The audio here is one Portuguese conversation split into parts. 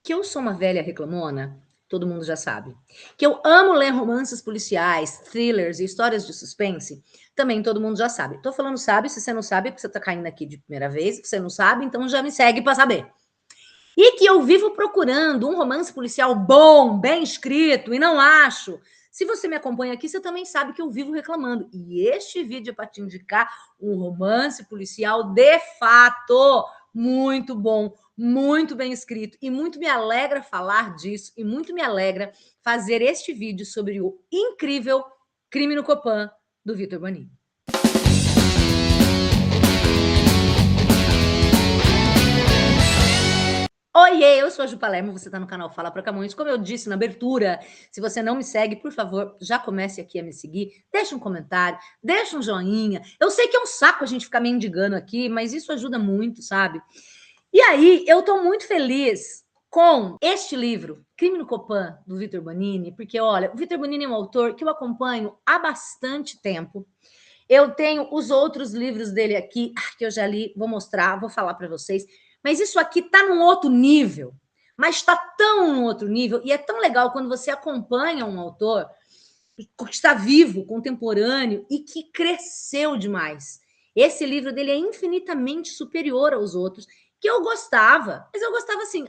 Que eu sou uma velha reclamona, todo mundo já sabe. Que eu amo ler romances policiais, thrillers e histórias de suspense, também todo mundo já sabe. Tô falando sabe, se você não sabe, é porque você tá caindo aqui de primeira vez, se você não sabe, então já me segue para saber. E que eu vivo procurando um romance policial bom, bem escrito, e não acho. Se você me acompanha aqui, você também sabe que eu vivo reclamando. E este vídeo é para te indicar um romance policial de fato muito bom, muito bem escrito. E muito me alegra falar disso, e muito me alegra fazer este vídeo sobre o incrível Crime no Copan, do Victor Bonini. Oiê, eu sou a Ju Palermo, você está no canal Fala Pra Camões. Como eu disse na abertura, se você não me segue, por favor, já comece aqui a me seguir, deixa um comentário, deixa um joinha. Eu sei que é um saco a gente ficar mendigando aqui, mas isso ajuda muito, sabe? E aí, eu estou muito feliz com este livro, Crime no Copan, do Victor Bonini, porque, olha, o Victor Bonini é um autor que eu acompanho há bastante tempo. Eu tenho os outros livros dele aqui, que eu já li, vou mostrar, vou falar para vocês. Mas isso aqui está num outro nível. Mas está tão num outro nível, e é tão legal quando você acompanha um autor que está vivo, contemporâneo, e que cresceu demais. Esse livro dele é infinitamente superior aos outros, que eu gostava. Mas eu gostava assim,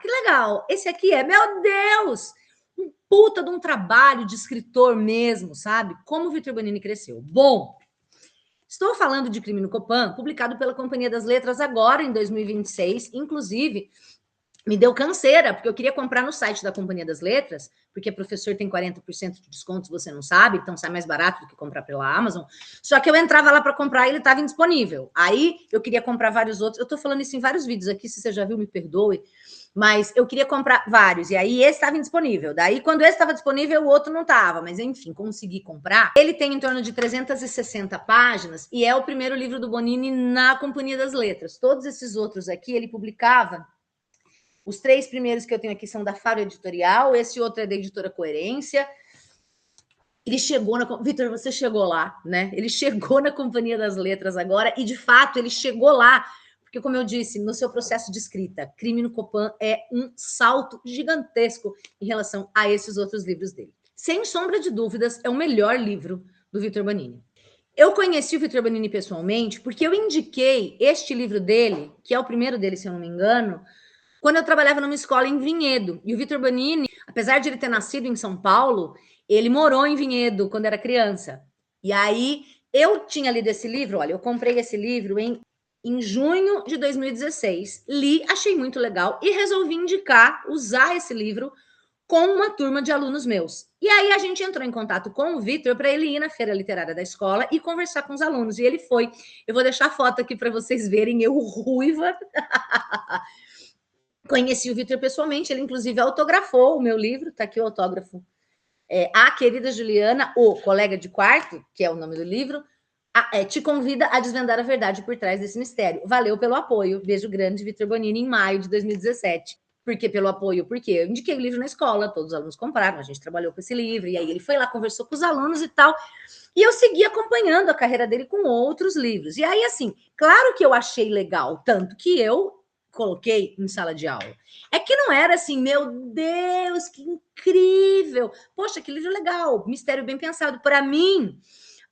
que legal, esse aqui é, meu Deus, um puta de um trabalho de escritor mesmo, sabe? Como o Victor Bonini cresceu. Bom, estou falando de Crime no Copan, publicado pela Companhia das Letras agora em 2026, inclusive me deu canseira, porque eu queria comprar no site da Companhia das Letras, porque professor tem 40% de desconto, se você não sabe, então sai mais barato do que comprar pela Amazon. Só que eu entrava lá para comprar e ele estava indisponível. Aí eu queria comprar vários outros. Eu estou falando isso em vários vídeos aqui, se você já viu, me perdoe. Mas eu queria comprar vários, e aí esse estava indisponível. Daí, quando esse estava disponível, o outro não estava. Mas, enfim, consegui comprar. Ele tem em torno de 360 páginas e é o primeiro livro do Bonini na Companhia das Letras. Todos esses outros aqui, ele publicava. Os 3 primeiros que eu tenho aqui são da Faro Editorial, esse outro é da Editora Coerência. Ele chegou na... Victor, você chegou lá, né? Ele chegou na Companhia das Letras agora e, de fato, ele chegou lá porque, como eu disse, no seu processo de escrita, Crime no Copan é um salto gigantesco em relação a esses outros livros dele. Sem sombra de dúvidas, é o melhor livro do Victor Bonini. Eu conheci o Victor Bonini pessoalmente porque eu indiquei este livro dele, que é o primeiro dele, se eu não me engano, quando eu trabalhava numa escola em Vinhedo. E o Victor Bonini, apesar de ele ter nascido em São Paulo, ele morou em Vinhedo quando era criança. E aí, eu tinha lido esse livro, olha, eu comprei esse livro em junho de 2016. Li, achei muito legal e resolvi usar esse livro com uma turma de alunos meus. E aí a gente entrou em contato com o Victor para ele ir na feira literária da escola e conversar com os alunos. E ele foi. Eu vou deixar a foto aqui para vocês verem, eu ruiva. Conheci o Victor pessoalmente, ele inclusive autografou o meu livro, está aqui o autógrafo. A querida Juliana, o colega de quarto, que é o nome do livro, te convida a desvendar a verdade por trás desse mistério. Valeu pelo apoio. Beijo grande, Victor Bonini, em maio de 2017. Por que pelo apoio? Porque eu indiquei o livro na escola, todos os alunos compraram, a gente trabalhou com esse livro, e aí ele foi lá, conversou com os alunos e tal, e eu segui acompanhando a carreira dele com outros livros. E aí, assim, claro que eu achei legal, tanto que eu coloquei em sala de aula. É que não era assim, meu Deus, que incrível! Poxa, que livro legal, mistério bem pensado. Para mim,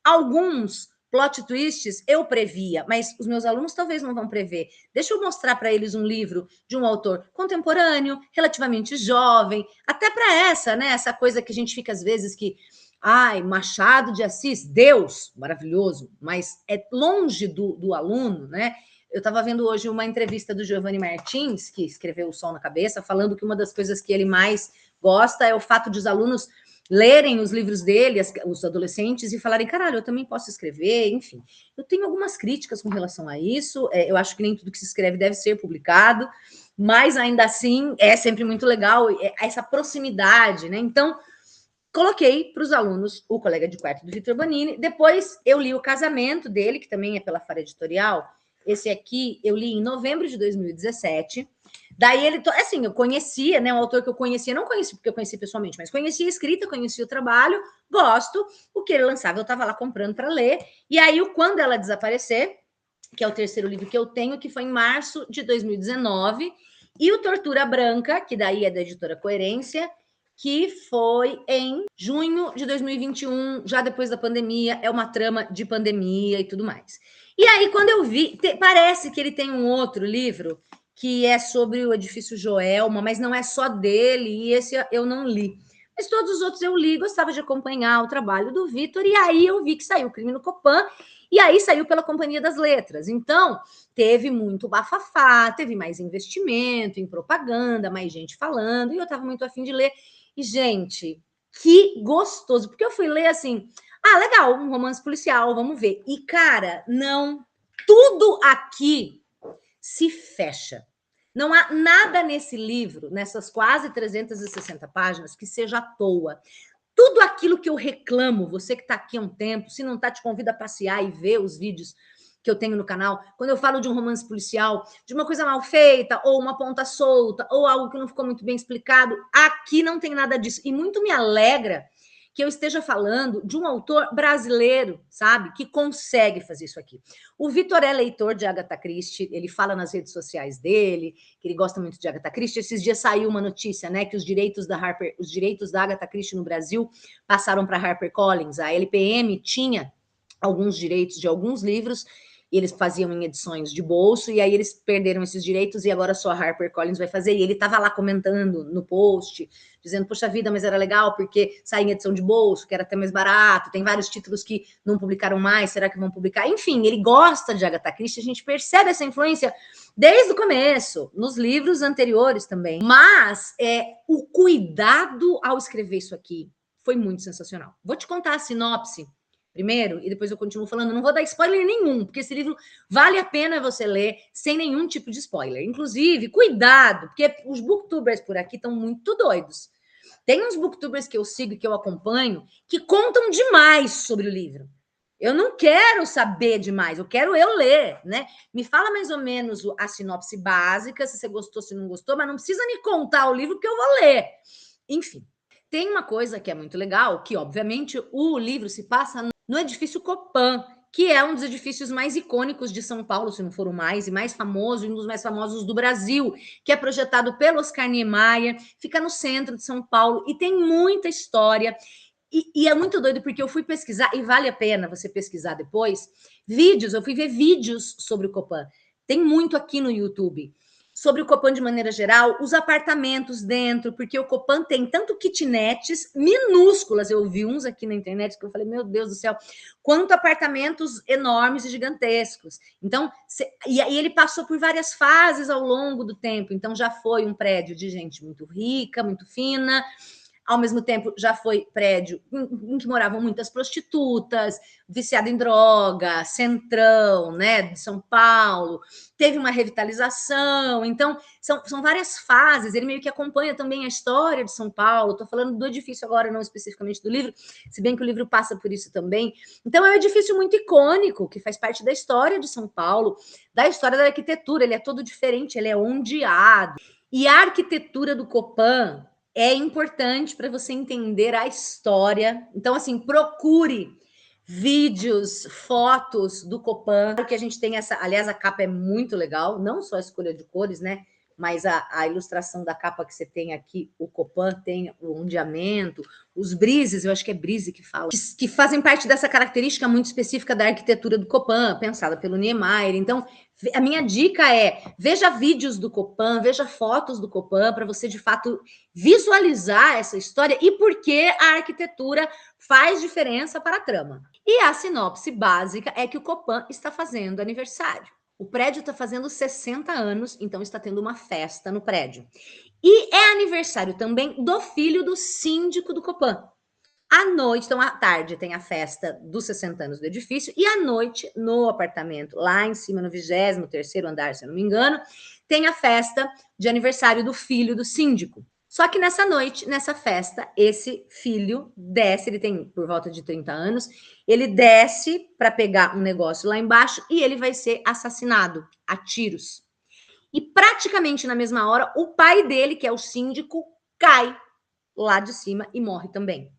alguns plot twists eu previa, mas os meus alunos talvez não vão prever. Deixa eu mostrar para eles um livro de um autor contemporâneo, relativamente jovem, até para essa coisa que a gente fica às vezes que Machado de Assis, Deus, maravilhoso, mas é longe do aluno, né? Eu estava vendo hoje uma entrevista do Giovanni Martins, que escreveu O Sol na Cabeça, falando que uma das coisas que ele mais gosta é o fato de os alunos lerem os livros dele, os adolescentes, e falarem, caralho, eu também posso escrever, enfim. Eu tenho algumas críticas com relação a isso, eu acho que nem tudo que se escreve deve ser publicado, mas ainda assim é sempre muito legal essa proximidade, né? Então, coloquei para os alunos o colega de quarto do Victor Bonini, depois eu li o Casamento dele, que também é pela Faro Editorial. Esse aqui eu li em novembro de 2017. Daí ele, assim, eu conhecia, né, um autor que eu conhecia, não conheci porque eu conheci pessoalmente, mas conhecia a escrita, conhecia o trabalho, gosto, o que ele lançava eu estava lá comprando para ler, e aí o Quando Ela Desaparecer, que é o terceiro livro que eu tenho, que foi em março de 2019, E o Tortura Branca, que daí é da editora Coerência, que foi em junho de 2021, já depois da pandemia, é uma trama de pandemia e tudo mais. E aí, quando eu vi, parece que ele tem um outro livro que é sobre o edifício Joelma, mas não é só dele, e esse eu não li. Mas todos os outros eu li, gostava de acompanhar o trabalho do Vitor, e aí eu vi que saiu o Crime no Copan, e aí saiu pela Companhia das Letras. Então, teve muito bafafá, teve mais investimento em propaganda, mais gente falando, e eu estava muito afim de ler. E, gente, que gostoso, porque eu fui ler assim, legal, um romance policial, vamos ver. E, cara, não, tudo aqui se fecha. Não há nada nesse livro, nessas quase 360 páginas, que seja à toa. Tudo aquilo que eu reclamo, você que está aqui há um tempo, se não está, te convido a passear e ver os vídeos que eu tenho no canal. Quando eu falo de um romance policial, de uma coisa mal feita, ou uma ponta solta, ou algo que não ficou muito bem explicado, aqui não tem nada disso. E muito me alegra que eu esteja falando de um autor brasileiro, sabe? Que consegue fazer isso aqui. O Vitor é leitor de Agatha Christie, ele fala nas redes sociais dele, que ele gosta muito de Agatha Christie. Esses dias saiu uma notícia, né, que os direitos da Agatha Christie no Brasil passaram para HarperCollins. A LPM tinha alguns direitos de alguns livros, eles faziam em edições de bolso, e aí eles perderam esses direitos, e agora só a HarperCollins vai fazer. E ele estava lá comentando no post, dizendo, poxa vida, mas era legal, porque sai em edição de bolso, que era até mais barato, tem vários títulos que não publicaram mais, será que vão publicar? Enfim, ele gosta de Agatha Christie, a gente percebe essa influência desde o começo, nos livros anteriores também. Mas o cuidado ao escrever isso aqui foi muito sensacional. Vou te contar a sinopse primeiro, e depois eu continuo falando. Não vou dar spoiler nenhum, porque esse livro vale a pena você ler sem nenhum tipo de spoiler. Inclusive, cuidado, porque os booktubers por aqui estão muito doidos. Tem uns booktubers que eu sigo, que eu acompanho, que contam demais sobre o livro. Eu não quero saber demais, eu quero ler, né? Me fala mais ou menos a sinopse básica, se você gostou, se não gostou, mas não precisa me contar o livro que eu vou ler. Enfim, tem uma coisa que é muito legal, que obviamente o livro se passa no edifício Copan, que é um dos edifícios mais icônicos de São Paulo, se não for o mais, e mais famoso, e um dos mais famosos do Brasil, que é projetado pelo Oscar Niemeyer, fica no centro de São Paulo, e tem muita história, e é muito doido, porque eu fui pesquisar, e vale a pena você pesquisar depois, eu fui ver vídeos sobre o Copan, tem muito aqui no YouTube, sobre o Copan de maneira geral, os apartamentos dentro, porque o Copan tem tanto kitnets minúsculas, eu vi uns aqui na internet que eu falei, meu Deus do céu, quanto apartamentos enormes e gigantescos. Então, e aí ele passou por várias fases ao longo do tempo, então já foi um prédio de gente muito rica, muito fina, ao mesmo tempo já foi prédio em que moravam muitas prostitutas, viciado em droga, centrão, né, de São Paulo, teve uma revitalização, então são várias fases, ele meio que acompanha também a história de São Paulo, estou falando do edifício agora, não especificamente do livro, se bem que o livro passa por isso também, então é um edifício muito icônico, que faz parte da história de São Paulo, da história da arquitetura, ele é todo diferente, ele é ondeado, e a arquitetura do Copan é importante para você entender a história. Então, assim, procure vídeos, fotos do Copan, que a gente tem essa. Aliás, a capa é muito legal, não só a escolha de cores, né? Mas a ilustração da capa que você tem aqui, o Copan tem o ondeamento, os brises, eu acho que é brise que fala, que fazem parte dessa característica muito específica da arquitetura do Copan, pensada pelo Niemeyer. Então, a minha dica é, veja vídeos do Copan, veja fotos do Copan, para você, de fato, visualizar essa história e por que a arquitetura faz diferença para a trama. E a sinopse básica é que o Copan está fazendo aniversário. O prédio está fazendo 60 anos, então está tendo uma festa no prédio. E é aniversário também do filho do síndico do Copan. À noite, então à tarde, tem a festa dos 60 anos do edifício, e à noite, no apartamento, lá em cima, no 23º andar, se eu não me engano, tem a festa de aniversário do filho do síndico. Só que nessa noite, nessa festa, esse filho desce, ele tem por volta de 30 anos, ele desce para pegar um negócio lá embaixo e ele vai ser assassinado a tiros. E praticamente na mesma hora, o pai dele, que é o síndico, cai lá de cima e morre também.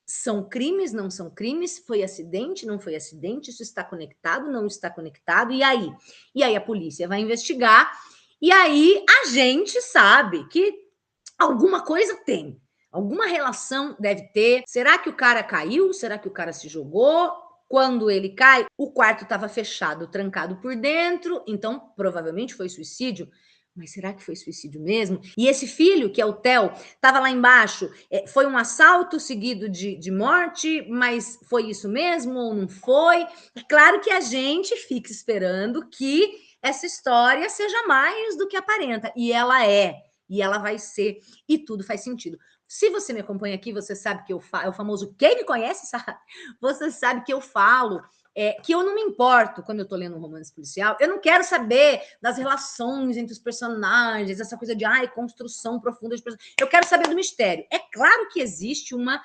São crimes, não são crimes? Foi acidente, não foi acidente? Isso está conectado, não está conectado? E aí? E aí a polícia vai investigar E aí a gente sabe que alguma coisa tem, alguma relação deve ter. Será que o cara caiu? Será que o cara se jogou? Quando ele cai, o quarto estava fechado, trancado por dentro, então provavelmente foi suicídio. Mas será que foi suicídio mesmo? E esse filho, que é o Theo, estava lá embaixo. Foi um assalto seguido de morte, mas foi isso mesmo ou não foi? É claro que a gente fica esperando que essa história seja mais do que aparenta. E ela é. E ela vai ser. E tudo faz sentido. Se você me acompanha aqui, você sabe que eu falo. É o famoso quem me conhece sabe. Você sabe que eu falo que eu não me importo quando eu estou lendo um romance policial, eu não quero saber das relações entre os personagens, essa coisa de construção profunda de personagens. Eu quero saber do mistério. É claro que existe uma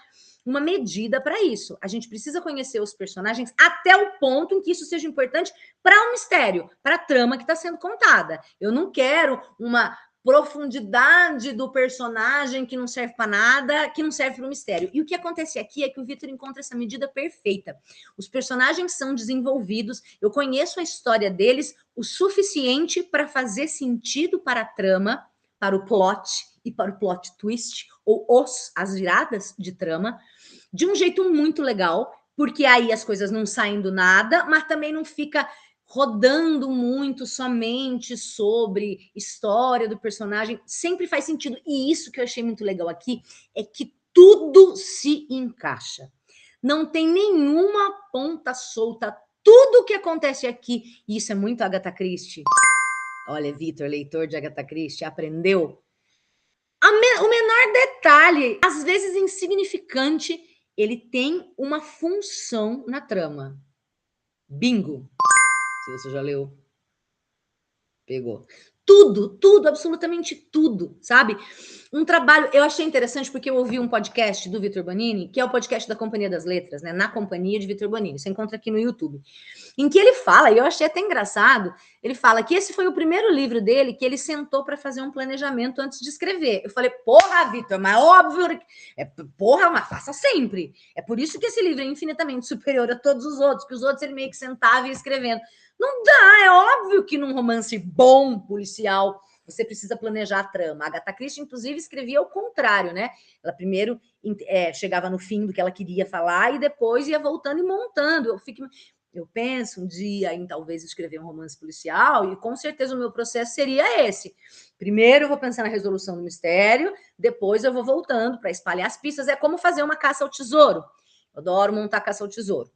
medida para isso. A gente precisa conhecer os personagens até o ponto em que isso seja importante para o mistério, para a trama que está sendo contada. Eu não quero uma profundidade do personagem que não serve para nada, que não serve para o mistério. E o que acontece aqui é que o Victor encontra essa medida perfeita. Os personagens são desenvolvidos, eu conheço a história deles o suficiente para fazer sentido para a trama, para o plot e para o plot twist, ou as viradas de trama, de um jeito muito legal, porque aí as coisas não saem do nada, mas também não fica rodando muito somente sobre história do personagem, sempre faz sentido. E isso que eu achei muito legal aqui é que tudo se encaixa. Não tem nenhuma ponta solta. Tudo o que acontece aqui, e isso é muito Agatha Christie. Olha, Vitor, leitor de Agatha Christie, aprendeu? O menor detalhe, às vezes insignificante, ele tem uma função na trama. Bingo! Se você já leu, pegou. Tudo, absolutamente tudo, sabe? Um trabalho, eu achei interessante porque eu ouvi um podcast do Vitor Bonini, que é o podcast da Companhia das Letras, né? Na Companhia de Vitor Bonini. Você encontra aqui no YouTube. Em que ele fala, e eu achei até engraçado, ele fala que esse foi o primeiro livro dele que ele sentou para fazer um planejamento antes de escrever. Eu falei, porra, Vitor, mas óbvio, porra, mas faça sempre. É por isso que esse livro é infinitamente superior a todos os outros, que os outros ele meio que sentava e ia escrevendo. Não dá, é óbvio que num romance bom, policial, você precisa planejar a trama. A Agatha Christie, inclusive, escrevia ao contrário, né? Ela primeiro chegava no fim do que ela queria falar e depois ia voltando e montando. Eu penso um dia em talvez escrever um romance policial e com certeza o meu processo seria esse. Primeiro eu vou pensar na resolução do mistério, depois eu vou voltando para espalhar as pistas. É como fazer uma caça ao tesouro. Eu adoro montar caça ao tesouro.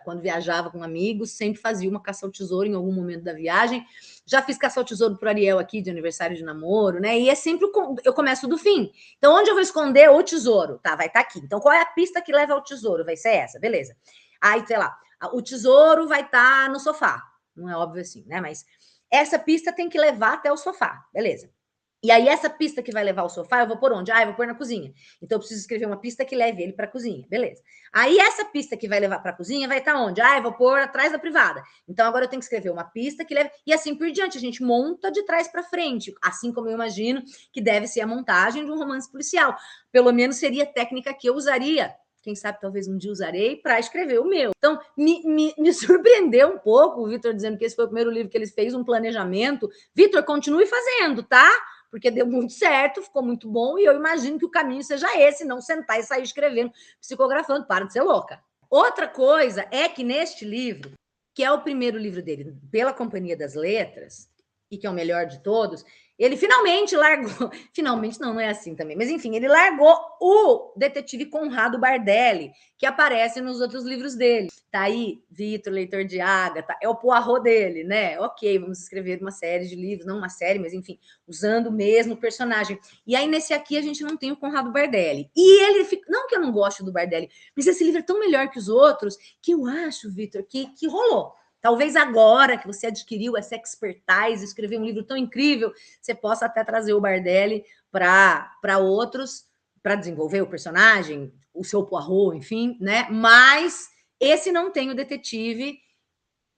Quando viajava com amigos, sempre fazia uma caça ao tesouro em algum momento da viagem. Já fiz caça ao tesouro para o Ariel aqui, de aniversário de namoro, né? E é sempre, eu começo do fim. Então, onde eu vou esconder o tesouro? Tá, vai estar aqui. Então, qual é a pista que leva ao tesouro? Vai ser essa, beleza. Aí, sei lá, o tesouro vai estar no sofá. Não é óbvio assim, né? Mas essa pista tem que levar até o sofá, beleza. E aí, essa pista que vai levar ao sofá, eu vou por onde? Eu vou pôr na cozinha. Então, eu preciso escrever uma pista que leve ele para a cozinha. Beleza. Aí, essa pista que vai levar para a cozinha vai estar onde? Eu vou pôr atrás da privada. Então, agora eu tenho que escrever uma pista que leve... E assim por diante, a gente monta de trás para frente. Assim como eu imagino que deve ser a montagem de um romance policial. Pelo menos seria a técnica que eu usaria. Quem sabe, talvez um dia usarei para escrever o meu. Então, me surpreendeu um pouco o Vitor dizendo que esse foi o primeiro livro que ele fez, um planejamento. Vitor, continue fazendo, tá? Porque deu muito certo, ficou muito bom, e eu imagino que o caminho seja esse, não sentar e sair escrevendo, psicografando, para de ser louca. Outra coisa é que neste livro, que é o primeiro livro dele, pela Companhia das Letras, e que é o melhor de todos, ele finalmente largou, finalmente não é assim também, mas enfim, ele largou o detetive Conrado Bardelli, que aparece nos outros livros dele. Tá aí, Vitor, leitor de Agatha, é o Poirot dele, né? Ok, vamos escrever uma série de livros, não uma série, mas enfim, usando o mesmo personagem. E aí, nesse aqui, a gente não tem o Conrado Bardelli. E ele, não que eu não goste do Bardelli, mas esse livro é tão melhor que os outros, que eu acho, Vitor, que rolou. Talvez agora que você adquiriu essa expertise, escrever um livro tão incrível, você possa até trazer o Bardelli para outros, para desenvolver o personagem, o seu Poirot, enfim, né? Mas esse não tem o detetive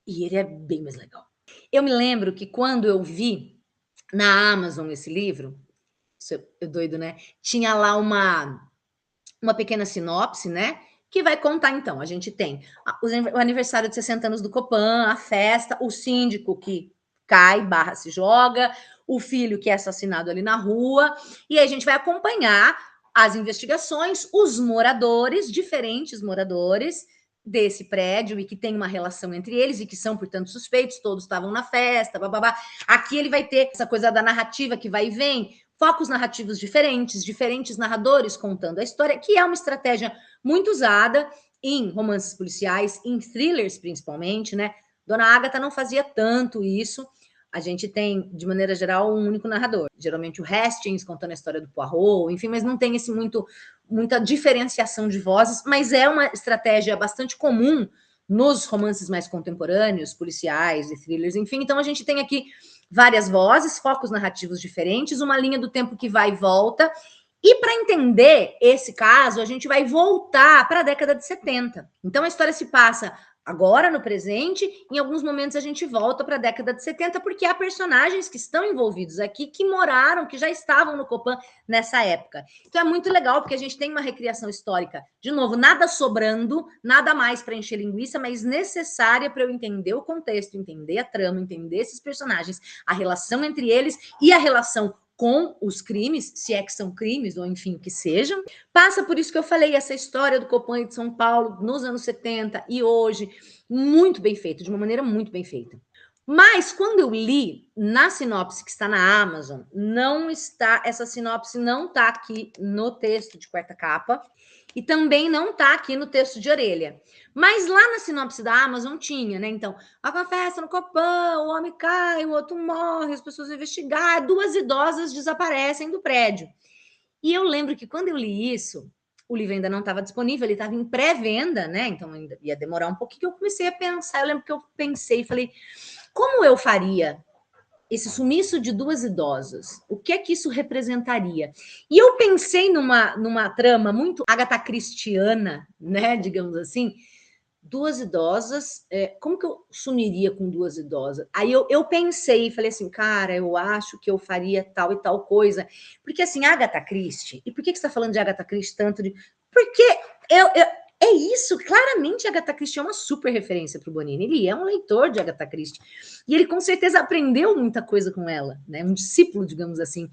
e ele é bem mais legal. Eu me lembro que quando eu vi na Amazon esse livro, isso é doido, né? Tinha lá uma pequena sinopse, né? Que vai contar, então, a gente tem o aniversário de 60 anos do Copan, a festa, o síndico que cai, se joga, o filho que é assassinado ali na rua, e aí a gente vai acompanhar as investigações, os moradores, diferentes moradores desse prédio e que tem uma relação entre eles e que são, portanto, suspeitos, todos estavam na festa, bababá. Aqui ele vai ter essa coisa da narrativa que vai e vem, focos narrativos diferentes, diferentes narradores contando a história, que é uma estratégia muito usada em romances policiais, em thrillers principalmente, né? Dona Agatha não fazia tanto isso. A gente tem, de maneira geral, um único narrador. Geralmente o Hastings contando a história do Poirot, enfim, mas não tem esse muita diferenciação de vozes, mas é uma estratégia bastante comum nos romances mais contemporâneos, policiais e thrillers, enfim. Então a gente tem aqui várias vozes, focos narrativos diferentes, uma linha do tempo que vai e volta. E para entender esse caso, a gente vai voltar para a década de 70. Então a história se passa agora no presente, em alguns momentos a gente volta para a década de 70, porque há personagens que estão envolvidos aqui, que moraram, que já estavam no Copan nessa época. Então é muito legal, porque a gente tem uma recriação histórica, de novo, nada sobrando, nada mais para encher linguiça, mas necessária para eu entender o contexto, entender a trama, entender esses personagens, a relação entre eles e a relação com os crimes, se é que são crimes, ou enfim, o que sejam. Passa por isso que eu falei, essa história do Copan de São Paulo, nos anos 70 e hoje, muito bem feito, de uma maneira muito bem feita. Mas, quando eu li, na sinopse que está na Amazon, não está, essa sinopse não está aqui no texto de quarta capa, e também não está aqui no texto de orelha. Mas lá na sinopse da Amazon tinha, né? Então, a festa no Copan, o homem cai, o outro morre, as pessoas vão investigar, 2 idosas desaparecem do prédio. E eu lembro que quando eu li isso, o livro ainda não estava disponível, ele estava em pré-venda, né? Então ainda ia demorar um pouquinho, eu comecei a pensar, eu lembro que eu pensei e falei, como eu faria esse sumiço de 2 idosas? O que é que isso representaria? E eu pensei numa trama muito Agatha Christiana, né? Digamos assim, 2 idosas, como que eu sumiria com 2 idosas? Aí eu pensei e falei assim, cara, eu acho que eu faria tal e tal coisa. Porque assim, Agatha Christie, e por que você está falando de Agatha Christie tanto? Porque é isso, claramente Agatha Christie é uma super referência para o Bonini. Ele é um leitor de Agatha Christie. E ele com certeza aprendeu muita coisa com ela, né? Um discípulo, digamos assim.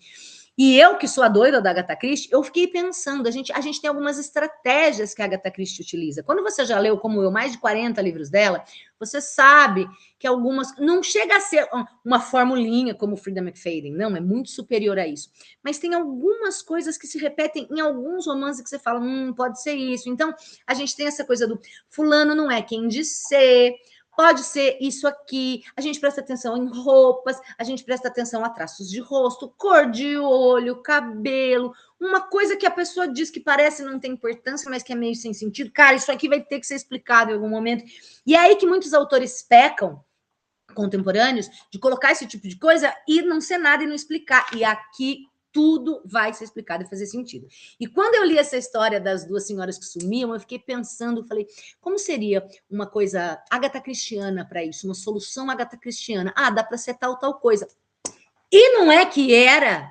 E eu, que sou a doida da Agatha Christie, eu fiquei pensando, a gente tem algumas estratégias que a Agatha Christie utiliza. Quando você já leu, como eu, mais de 40 livros dela, você sabe que algumas... Não chega a ser uma formulinha como Frida McFadden, não, é muito superior a isso. Mas tem algumas coisas que se repetem em alguns romances que você fala, pode ser isso. Então, a gente tem essa coisa do fulano não é quem diz ser... Pode ser isso aqui, a gente presta atenção em roupas, a gente presta atenção a traços de rosto, cor de olho, cabelo, uma coisa que a pessoa diz que parece não ter importância, mas que é meio sem sentido. Cara, isso aqui vai ter que ser explicado em algum momento. E é aí que muitos autores pecam, contemporâneos, de colocar esse tipo de coisa e não ser nada e não explicar. E aqui tudo vai ser explicado e fazer sentido. E quando eu li essa história das 2 senhoras que sumiam, eu fiquei pensando, falei, como seria uma coisa Agatha Christiana para isso? Uma solução Agatha Christiana? Ah, dá para ser tal coisa. E não é que era.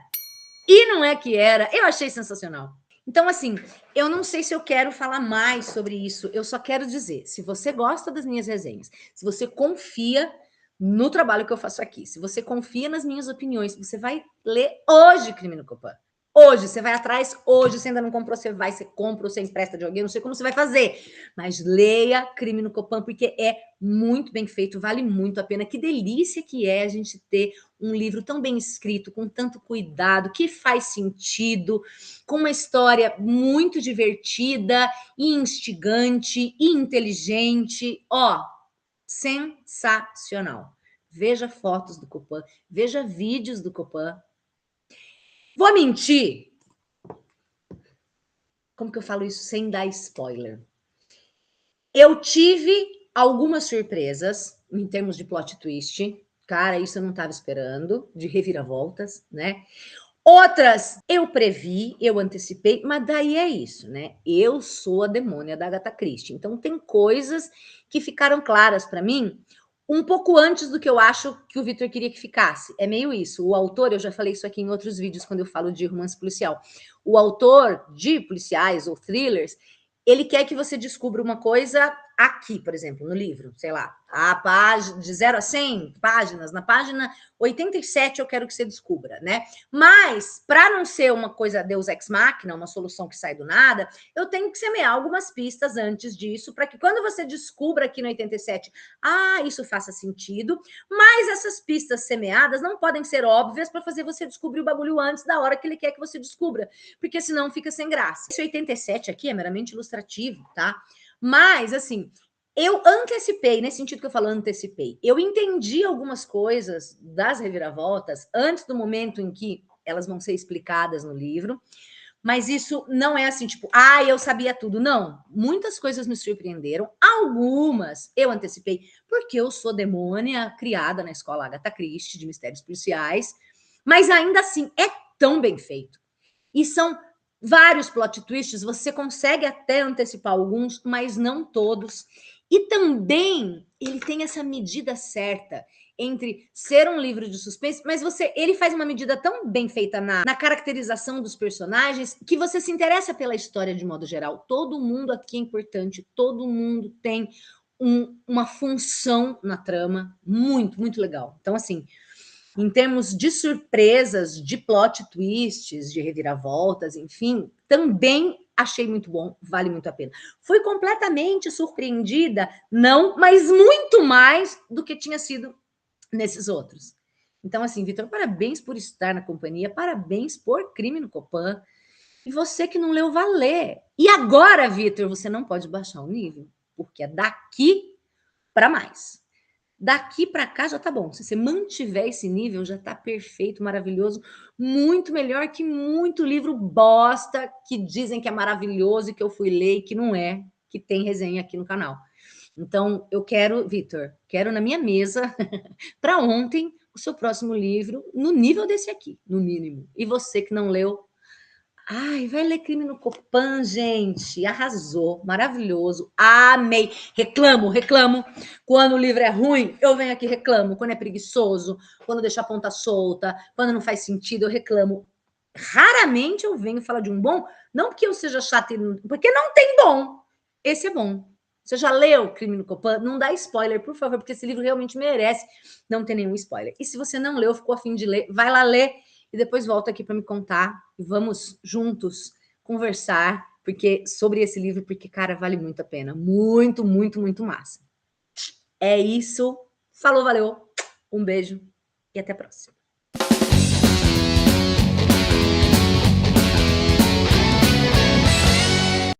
E não é que era. Eu achei sensacional. Então, assim, eu não sei se eu quero falar mais sobre isso. Eu só quero dizer, se você gosta das minhas resenhas, se você confia no trabalho que eu faço aqui, se você confia nas minhas opiniões, você vai ler hoje Crime no Copan. Hoje, você vai atrás, hoje, você ainda não comprou, você vai, você compra, ou você empresta de alguém, não sei como você vai fazer, mas leia Crime no Copan, porque é muito bem feito, vale muito a pena. Que delícia que é a gente ter um livro tão bem escrito, com tanto cuidado, que faz sentido, com uma história muito divertida, e instigante, e inteligente, sensacional. Veja fotos do Copan, veja vídeos do Copan. Vou mentir? Como que eu falo isso sem dar spoiler? Eu tive algumas surpresas em termos de plot twist. Cara, isso eu não estava esperando, de reviravoltas, né? Outras eu previ, eu antecipei, mas daí é isso, né? Eu sou a demônia da Agatha Christie. Então tem coisas que ficaram claras para mim um pouco antes do que eu acho que o Victor queria que ficasse. É meio isso. O autor, eu já falei isso aqui em outros vídeos quando eu falo de romance policial. O autor de policiais ou thrillers, ele quer que você descubra uma coisa aqui, por exemplo, no livro, sei lá, a página de 0 a 100 páginas, na página 87 eu quero que você descubra, né? Mas, para não ser uma coisa Deus ex machina, uma solução que sai do nada, eu tenho que semear algumas pistas antes disso, para que quando você descubra aqui no 87, isso faça sentido, mas essas pistas semeadas não podem ser óbvias para fazer você descobrir o bagulho antes da hora que ele quer que você descubra, porque senão fica sem graça. Esse 87 aqui é meramente ilustrativo, tá? Mas, assim, eu antecipei, nesse sentido que eu falo antecipei, eu entendi algumas coisas das reviravoltas antes do momento em que elas vão ser explicadas no livro, mas isso não é assim, tipo, eu sabia tudo. Não, muitas coisas me surpreenderam, algumas eu antecipei, porque eu sou demônia criada na escola Agatha Christie de mistérios policiais, mas ainda assim é tão bem feito. E são vários plot twists, você consegue até antecipar alguns, mas não todos. E também ele tem essa medida certa entre ser um livro de suspense, mas ele faz uma medida tão bem feita na caracterização dos personagens que você se interessa pela história de modo geral. Todo mundo aqui é importante, todo mundo tem uma função na trama muito, muito legal. Então, assim, em termos de surpresas, de plot twists, de reviravoltas, enfim, também achei muito bom, vale muito a pena. Fui completamente surpreendida, não, mas muito mais do que tinha sido nesses outros. Então, assim, Vitor, parabéns por estar na companhia, parabéns por Crime no Copan. E você que não leu, vá ler. E agora, Vitor, você não pode baixar o nível, porque é daqui para mais. Daqui para cá já tá bom. Se você mantiver esse nível, já tá perfeito, maravilhoso, muito melhor que muito livro bosta que dizem que é maravilhoso e que eu fui ler e que não é, que tem resenha aqui no canal. Então, eu quero, Vitor, quero na minha mesa para ontem o seu próximo livro no nível desse aqui, no mínimo. E você que não leu, vai ler Crime no Copan, gente. Arrasou, maravilhoso. Amei. Reclamo. Quando o livro é ruim, eu venho aqui e reclamo. Quando é preguiçoso, quando deixa a ponta solta, quando não faz sentido, eu reclamo. Raramente eu venho falar de um bom, não porque eu seja chata, porque não tem bom. Esse é bom. Você já leu Crime no Copan? Não dá spoiler, por favor, porque esse livro realmente merece não ter nenhum spoiler. E se você não leu, ficou a fim de ler, vai lá ler e depois volta aqui para me contar e vamos juntos conversar sobre esse livro, porque, cara, vale muito a pena. Muito, muito, muito massa. É isso. Falou, valeu. Um beijo e até a próxima.